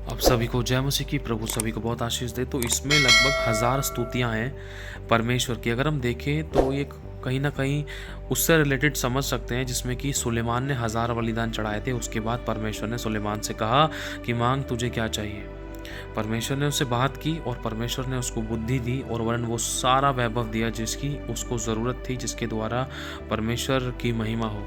आप सभी को जय मसीह की। प्रभु सभी को बहुत आशीष दे। तो इसमें लगभग 1000 स्तुतियाँ हैं परमेश्वर की। अगर हम देखें तो ये कहीं ना कहीं उससे रिलेटेड समझ सकते हैं जिसमें कि सुलेमान ने 1000 बलिदान चढ़ाए थे। उसके बाद परमेश्वर ने सुलेमान से कहा कि मांग तुझे क्या चाहिए। परमेश्वर ने उससे बात की और परमेश्वर ने उसको बुद्धि दी और वरन वो सारा वैभव दिया जिसकी उसको ज़रूरत थी, जिसके द्वारा परमेश्वर की महिमा हो,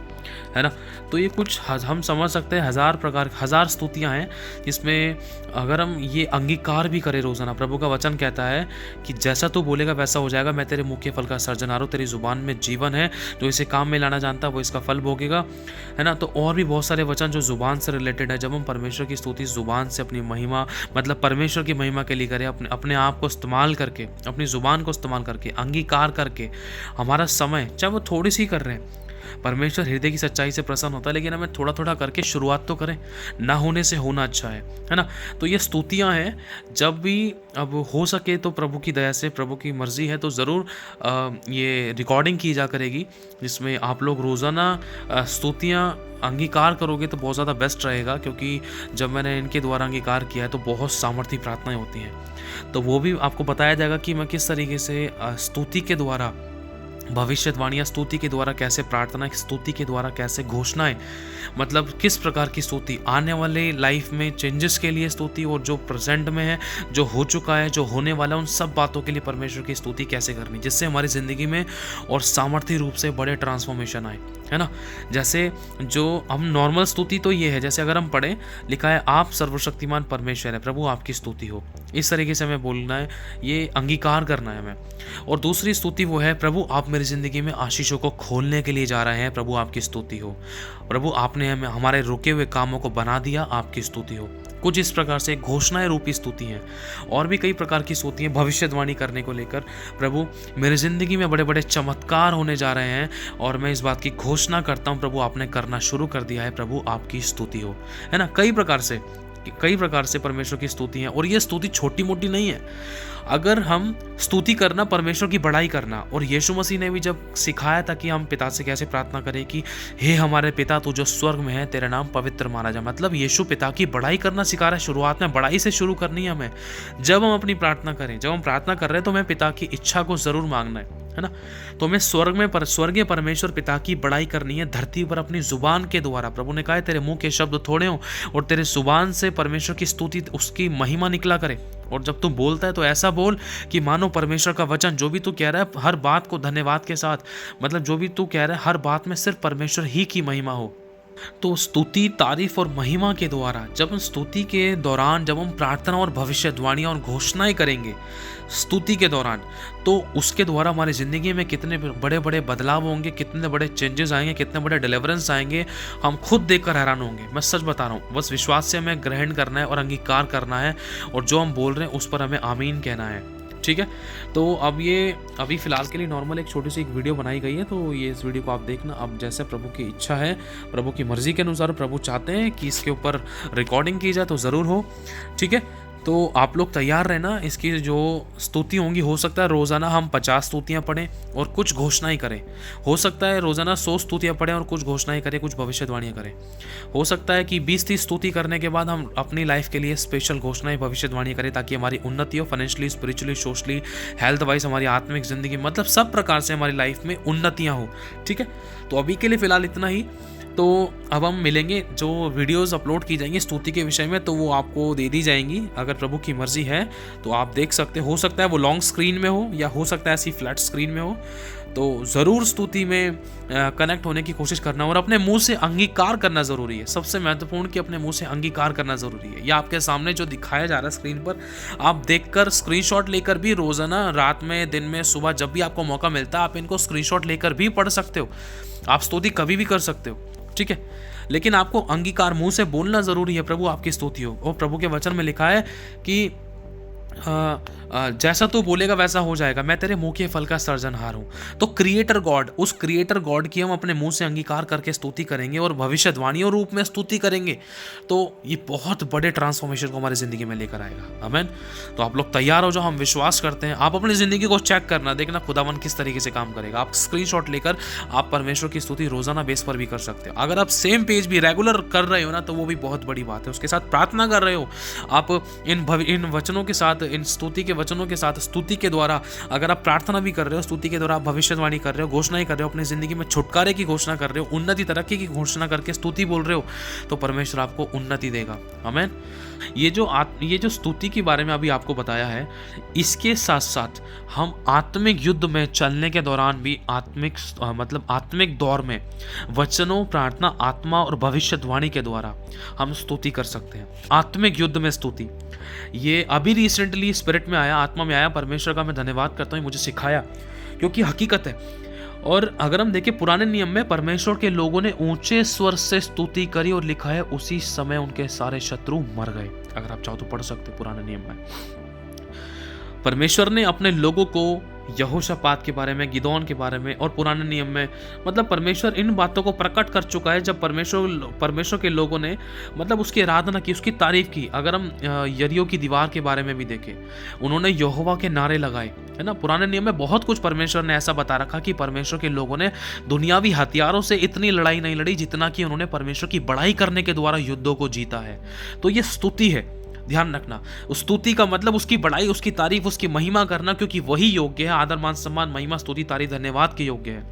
है ना। तो ये कुछ हम समझ सकते हैं 1000 स्तुतियाँ हैं जिसमें अगर हम ये अंगीकार भी करें रोज़ाना। प्रभु का वचन कहता है कि जैसा तू बोलेगा वैसा हो जाएगा। मैं तेरे मुँह के फल का सर्जनहार हूँ, तेरी ज़ुबान में जीवन है। जो इसे काम में लाना जानता वो इसका फल भोगेगा, है ना। तो और भी बहुत सारे वचन जो ज़ुबान से रिलेटेड है। जब हम परमेश्वर की स्तुति ज़ुबान से अपनी महिमा मतलब परमेश्वर की महिमा के लिए करें, अपने आप को इस्तेमाल करके, अपनी ज़ुबान को इस्तेमाल करके, अंगीकार करके, हमारा समय चाहे वो थोड़ी सी कर रहे हैं। परमेश्वर हृदय की सच्चाई से प्रसन्न होता है, लेकिन हमें थोड़ा थोड़ा करके शुरुआत तो करें। ना होने से होना अच्छा है ना। तो ये स्तुतियाँ हैं। जब भी अब हो सके तो प्रभु की दया से, प्रभु की मर्ज़ी है तो ज़रूर ये रिकॉर्डिंग की जा करेगी जिसमें आप लोग रोज़ाना स्तुतियाँ अंगीकार करोगे तो बहुत ज़्यादा बेस्ट रहेगा। क्योंकि जब मैंने इनके द्वारा अंगीकार किया है तो बहुत सामर्थी प्रार्थनाएं होती हैं। तो वो भी आपको बताया जाएगा कि मैं किस तरीके से स्तुति के द्वारा भविष्यवाणियाँ, स्तुति के द्वारा कैसे प्रार्थना, स्तुति के द्वारा कैसे घोषणाएं, मतलब किस प्रकार की स्तुति आने वाले लाइफ में चेंजेस के लिए स्तुति, और जो प्रेजेंट में है, जो हो चुका है, जो होने वाला है, उन सब बातों के लिए परमेश्वर की स्तुति कैसे करनी जिससे हमारी ज़िंदगी में और सामर्थ्य रूप से बड़े ट्रांसफॉर्मेशन आए, है ना। जैसे जो हम नॉर्मल स्तुति तो ये है, जैसे अगर हम पढ़ें, लिखा है आप सर्वशक्तिमान परमेश्वर है, प्रभु आपकी स्तुति हो। इस तरीके से हमें बोलना है, ये अंगीकार करना है हमें। और दूसरी स्तुति वो है, प्रभु आप मेरी ज़िंदगी में आशीषों को खोलने के लिए जा रहे हैं, प्रभु आपकी स्तुति हो। प्रभु आपने हमें हमारे रुके हुए कामों को बना दिया, आपकी स्तुति हो। कुछ इस प्रकार से घोषणाएं रूपी स्तुति हैं। और भी कई प्रकार की स्तुति हैं भविष्यवाणी करने को लेकर। प्रभु मेरी ज़िंदगी में बड़े बड़े चमत्कार होने जा रहे हैं और मैं इस बात की घोषणा करता हूँ, प्रभु आपने करना शुरू कर दिया है, प्रभु आपकी स्तुति हो, है ना। कई प्रकार से परमेश्वर की स्तुति है। और ये स्तुति छोटी मोटी नहीं है। अगर हम स्तुति करना, परमेश्वर की बड़ाई करना, और यीशु मसीह ने भी जब सिखाया था कि हम पिता से कैसे प्रार्थना करें कि हे हमारे पिता तू जो स्वर्ग में है, तेरा नाम पवित्र माना जाए। मतलब यीशु पिता की बड़ाई करना सिखा रहा है। शुरुआत में बड़ाई से शुरू करनी है हमें। जब हम अपनी प्रार्थना करें, जब हम प्रार्थना कर रहे हैं तो हमें पिता की इच्छा को जरूर मांगना है ना। तो हमें स्वर्गीय परमेश्वर पिता की बड़ाई करनी है धरती पर अपनी जुबान के द्वारा। प्रभु ने कहा है तेरे मुंह के शब्द थोड़े हों और तेरे जुबान से परमेश्वर की स्तुति, उसकी महिमा निकला करे। और जब तू बोलता है तो ऐसा बोल कि मानो परमेश्वर का वचन जो भी तू कह रहा है हर बात को धन्यवाद के साथ, मतलब जो भी तू कह रहा है हर बात में सिर्फ परमेश्वर ही की महिमा हो। तो स्तुति, तारीफ और महिमा के द्वारा जब हम स्तुति के दौरान, जब हम प्रार्थना और भविष्यवाणियाँ और घोषणाएं करेंगे स्तुति के दौरान, तो उसके द्वारा हमारी ज़िंदगी में कितने बड़े बड़े बदलाव होंगे, कितने बड़े चेंजेस आएंगे, कितने बड़े डिलीवरेंस आएंगे, हम खुद देखकर हैरान होंगे। मैं सच बता रहा हूँ। बस विश्वास से हमें ग्रहण करना है और अंगीकार करना है, और जो हम बोल रहे हैं उस पर हमें आमीन कहना है, ठीक है। तो अब ये अभी फ़िलहाल के लिए नॉर्मल एक छोटी सी एक वीडियो बनाई गई है, तो ये इस वीडियो को आप देखना। अब जैसे प्रभु की इच्छा है, प्रभु की मर्ज़ी के अनुसार प्रभु चाहते हैं कि इसके ऊपर रिकॉर्डिंग की जाए तो ज़रूर हो, ठीक है। तो आप लोग तैयार रहना। इसकी जो स्तुति होंगी, हो सकता है रोज़ाना हम 50 स्तुतियाँ पढ़ें और कुछ घोषणाएं करें। हो सकता है रोज़ाना 100 स्तुतियाँ पढ़ें और कुछ घोषणाएं करें, कुछ भविष्यवाणियाँ करें। हो सकता है कि 20-30 स्तुति करने के बाद हम अपनी लाइफ के लिए स्पेशल घोषणाएं, भविष्यवाणियाँ करें ताकि हमारी उन्नति हो, financially, spiritually, socially, health wise, हमारी आत्मिक ज़िंदगी, मतलब सब प्रकार से हमारी लाइफ में उन्नतियाँ हो, ठीक है। तो अभी के लिए फ़िलहाल इतना ही। तो अब हम मिलेंगे, जो वीडियोस अपलोड की जाएंगी स्तुति के विषय में तो वो आपको दे दी जाएंगी। अगर प्रभु की मर्जी है तो आप देख सकते हो सकता है वो लॉन्ग स्क्रीन में हो या हो सकता है ऐसी फ्लैट स्क्रीन में हो। तो ज़रूर स्तुति में कनेक्ट होने की कोशिश करना और अपने मुंह से अंगीकार करना ज़रूरी है। सबसे महत्वपूर्ण कि अपने मुंह से अंगीकार करना ज़रूरी है। या आपके सामने जो दिखाया जा रहा है स्क्रीन पर, आप देखकर स्क्रीनशॉट लेकर भी रोज़ाना, रात में, दिन में, सुबह, जब भी आपको मौका मिलता है आप इनको स्क्रीनशॉट लेकर भी पढ़ सकते हो। आप स्तुति कभी भी कर सकते हो, ठीक है। लेकिन आपको अंगीकार मुंह से बोलना जरूरी है, प्रभु आपकी स्तुति हो। और प्रभु के वचन में लिखा है कि जैसा तू बोलेगा वैसा हो जाएगा, मैं तेरे मुंह के फल का सर्जनहार हूँ। तो क्रिएटर गॉड, उस क्रिएटर गॉड की हम अपने मुंह से अंगीकार करके स्तुति करेंगे और भविष्यवाणियों रूप में स्तुति करेंगे, तो ये बहुत बड़े ट्रांसफॉर्मेशन को हमारी ज़िंदगी में लेकर आएगा। आमीन। तो आप लोग तैयार हो जाओ, हम विश्वास करते हैं। आप अपनी ज़िंदगी को चेक करना, देखना खुदावन किस तरीके से काम करेगा। आप स्क्रीनशॉट लेकर आप परमेश्वर की स्तुति रोज़ाना बेस पर भी कर सकते हो। अगर आप सेम पेज भी रेगुलर कर रहे हो ना, तो वो भी बहुत बड़ी बात है। उसके साथ प्रार्थना कर रहे हो आप, इन वचनों के साथ, इन स्तुति के वचनों के साथ, स्तुति के द्वारा अगर आप प्रार्थना भी कर रहे हो, स्तुति के द्वारा आप भविष्यवाणी कर रहे हो, घोषणा ही कर रहे हो, अपनी जिंदगी में छुटकारे की घोषणा कर रहे हो, उन्नति तरक्की की घोषणा करके स्तुति बोल रहे हो, तो परमेश्वर आपको उन्नति देगा। आमीन। ये जो स्तुति के बारे में अभी आपको बताया है, इसके साथ साथ हम आत्मिक युद्ध में चलने के दौरान भी आत्मिक दौर में वचनों, प्रार्थना, आत्मा और भविष्यवाणी के द्वारा हम स्तुति कर सकते हैं। आत्मिक युद्ध में स्तुति, ये अभी रिसेंटली स्पिरिट में आया, आत्मा में आया। परमेश्वर का मैं धन्यवाद करता हूँ, मुझे सिखाया, क्योंकि हकीकत है। और अगर हम देखें पुराने नियम में परमेश्वर के लोगों ने ऊंचे स्वर से स्तुति करी और लिखा है उसी समय उनके सारे शत्रु मर गए। अगर आप चाहो तो पढ़ सकते पुराने नियम में। परमेश्वर ने अपने लोगों को यहोशापात के बारे में, गिदोन के बारे में और पुराने नियम में, परमेश्वर इन बातों को प्रकट कर चुका है। जब परमेश्वर के लोगों ने उसकी आराधना की, उसकी तारीफ की। अगर हम यरीहो की दीवार के बारे में भी देखें, उन्होंने यहोवा के नारे लगाए, है ना। पुराने नियम में बहुत कुछ परमेश्वर ने ऐसा बता रखा कि परमेश्वर के लोगों ने दुनियावी हथियारों से इतनी लड़ाई नहीं लड़ी जितना कि उन्होंने परमेश्वर की बड़ाई करने के द्वारा युद्धों को जीता है। तो ये स्तुति है, ध्यान रखना। उस स्तुति का उसकी बड़ाई, उसकी तारीफ, उसकी महिमा करना, क्योंकि वही योग्य है। आदर, मान, सम्मान, महिमा, स्तुति, तारीफ, धन्यवाद के योग्य है,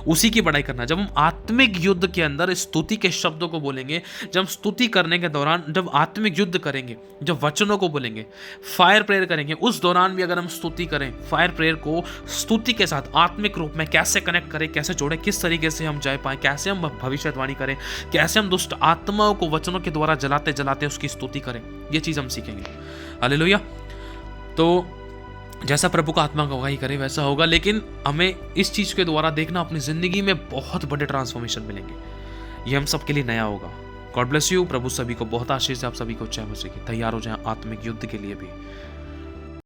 उसी की बड़ाई करना। जब हम आत्मिक युद्ध के अंदर स्तुति के शब्दों को बोलेंगे, जब स्तुति करने के दौरान, जब आत्मिक युद्ध करेंगे, जब वचनों को बोलेंगे, फायर प्रेयर करेंगे, उस दौरान भी अगर हम स्तुति करें, फायर प्रेयर को स्तुति के साथ आत्मिक रूप में कैसे कनेक्ट करें, कैसे जोड़े, किस तरीके से हम जा पाए, कैसे हम भविष्यवाणी करें, कैसे हम दुष्ट आत्माओं को वचनों के द्वारा जलाते जलाते उसकी स्तुति करें, ये चीज हम सीखेंगे। हालेलुया। तो जैसा प्रभु का आत्मा गवाही करे वैसा होगा, लेकिन हमें इस चीज के द्वारा देखना, अपनी जिंदगी में बहुत बड़े ट्रांसफॉर्मेशन मिलेंगे। ये हम सबके लिए नया होगा। God bless you. प्रभु सभी को बहुत आशीष है। आप सभी को जय मसीह की। तैयार हो जाएं आत्मिक युद्ध के लिए भी।